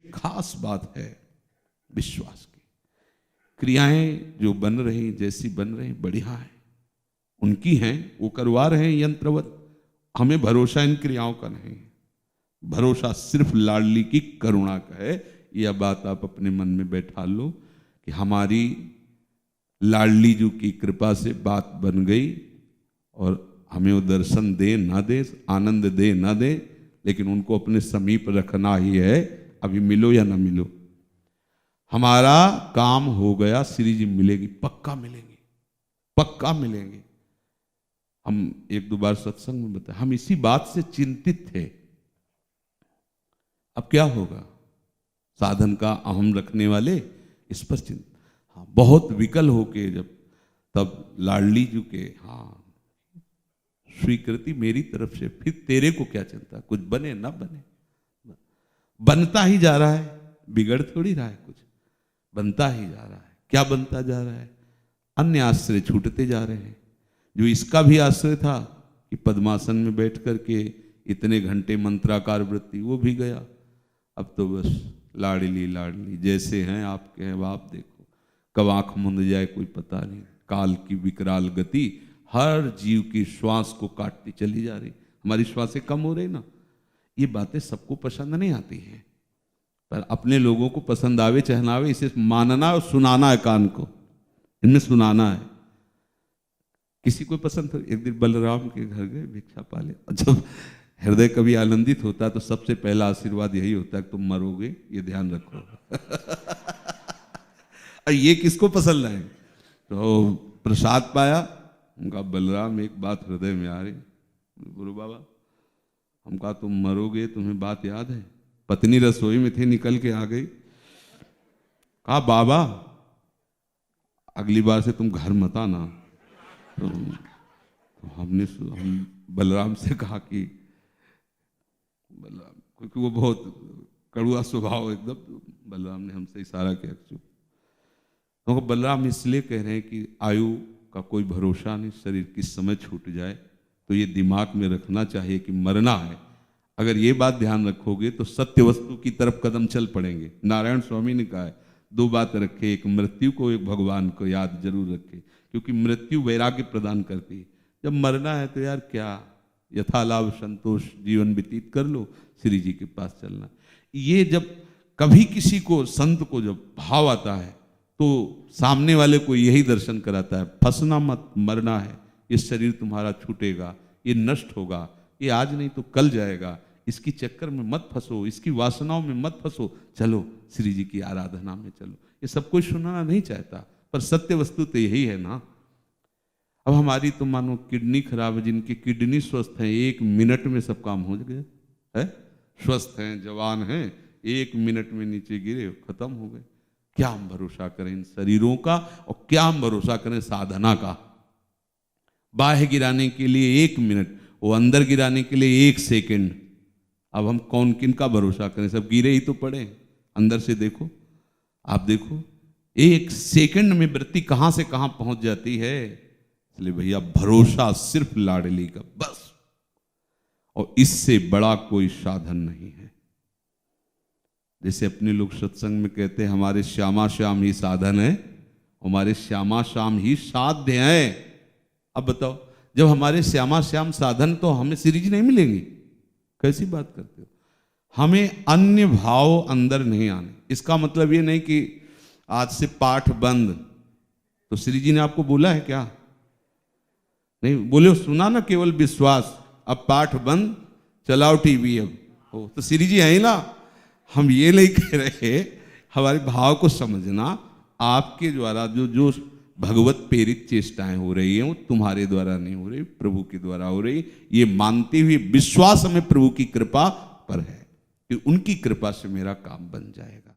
खास बात है विश्वास की। क्रियाएं जो बन रही, जैसी बन रही, बढ़िया है, उनकी हैं, वो करवा रहे हैं यंत्रवत। हमें भरोसा इन क्रियाओं का नहीं, भरोसा सिर्फ लाडली की करुणा का है। यह बात आप अपने मन में बैठा लो कि हमारी लाडली जी की कृपा से बात बन गई, और हमें वो दर्शन दे ना दे, आनंद दे ना दे, लेकिन उनको अपने समीप रखना ही है। अभी मिलो या ना मिलो, हमारा काम हो गया। श्री जी मिलेगी, पक्का मिलेंगे, पक्का मिलेंगे। हम एक दो बार सत्संग में बताए, हम इसी बात से चिंतित थे। अब क्या होगा? साधन का अहम रखने वाले इस पर चिंतित, हाँ, बहुत विकल होके जब तब लाडली जी के हाँ स्वीकृति मेरी तरफ से, फिर तेरे को क्या चिंता, कुछ बने ना बने, बनता ही जा रहा है, बिगड़ थोड़ी रहा है, कुछ बनता ही जा रहा है। क्या बनता जा रहा है? अन्य आश्रय छूटते जा रहे हैं। जो इसका भी आश्रय था कि पद्मासन में बैठ करके इतने घंटे मंत्राकार वृत्ति, वो भी गया। अब तो बस लाडली लाडली, जैसे हैं आपके हैं, आप देखो कब आंख मुंद जाए कोई पता नहीं। काल की विकराल गति हर जीव की श्वास को काटती चली जा रही। हमारी श्वासें कम हो रही ना। ये बातें सबको पसंद नहीं आती हैं, पर अपने लोगों को पसंद आवे चाहे ना आवे, इसे मानना और सुनाना है, कान को इनमें सुनाना है। किसी को पसंद तो, एक दिन बलराम के घर गए भिक्षा पाले, जब हृदय कभी आनंदित होता है तो सबसे पहला आशीर्वाद यही होता है कि तुम मरोगे, ये ध्यान रखो। ये किसको पसंद आए? तो प्रसाद पाया, उनका बलराम एक बात हृदय में आ रही, गुरु बाबा हम कहा तुम मरोगे, तुम्हें बात याद है? पत्नी रसोई में थी, निकल के आ गई, कहा बाबा अगली बार से तुम घर मत आना। तो हम बलराम से कहा कि बलराम, क्योंकि वो बहुत कड़ुआ स्वभाव एकदम, तो बलराम ने हमसे इशारा किया चुप। तो बलराम इसलिए कह रहे हैं कि आयु का कोई भरोसा नहीं, शरीर किस समय छूट जाए, तो ये दिमाग में रखना चाहिए कि मरना है। अगर ये बात ध्यान रखोगे तो सत्य वस्तु की तरफ कदम चल पड़ेंगे। नारायण स्वामी ने कहा है, दो बात रखे, एक मृत्यु को, एक भगवान को याद जरूर रखे, क्योंकि मृत्यु वैराग्य प्रदान करती है। जब मरना है तो यार क्या, यथालाभ संतोष जीवन व्यतीत कर लो, श्री जी के पास चलना। ये जब कभी किसी को, संत को जब भाव आता है तो सामने वाले को यही दर्शन कराता है, फंसना मत, मरना है, ये शरीर तुम्हारा छूटेगा, ये नष्ट होगा, ये आज नहीं तो कल जाएगा, इसकी चक्कर में मत फंसो, इसकी वासनाओं में मत फंसो, चलो श्री जी की आराधना में चलो। ये सब कोई सुनना नहीं चाहता, पर सत्य वस्तु तो यही है ना। अब हमारी तो मानो किडनी खराब है, जिनकी किडनी स्वस्थ है, 1 मिनट में सब काम हो गया है, स्वस्थ हैं, जवान हैं, 1 मिनट में नीचे गिरे, खत्म हो गए। क्या हम भरोसा करें इन शरीरों का, और क्या हम भरोसा करें साधना का? बाहर गिराने के लिए 1 मिनट, वो अंदर गिराने के लिए 1 सेकंड। अब हम कौन किन का भरोसा करें? सब गिरे ही तो पड़े। अंदर से देखो, आप देखो 1 सेकंड में वृत्ति कहां से कहां पहुंच जाती है। इसलिए भैया भरोसा सिर्फ लाडली का बस, और इससे बड़ा कोई साधन नहीं है। जैसे अपने लोग सत्संग में कहते हैं हमारे श्यामा श्याम ही साधन है, हमारे श्यामा श्याम ही साध्य है। अब बताओ, जब हमारे श्यामा श्याम साधन, तो हमें श्री जी नहीं मिलेंगे? कैसी बात करते हो? हमें अन्य भाव अंदर नहीं आने। इसका मतलब ये नहीं कि आज से पाठ बंद, तो श्री जी ने आपको बोला है क्या? नहीं बोले, सुना ना केवल विश्वास, अब पाठ बंद, चलाओ टीवी। अब हो तो श्री जी है ना। हम ये नहीं कह रहे, हमारे भाव को समझना। आपके द्वारा जो जो भगवत प्रेरित चेष्टाएं हो रही हैं, वो तुम्हारे द्वारा नहीं हो रही, प्रभु के द्वारा हो रही। ये मानते हुए विश्वास हमें प्रभु की कृपा पर है कि उनकी कृपा से मेरा काम बन जाएगा।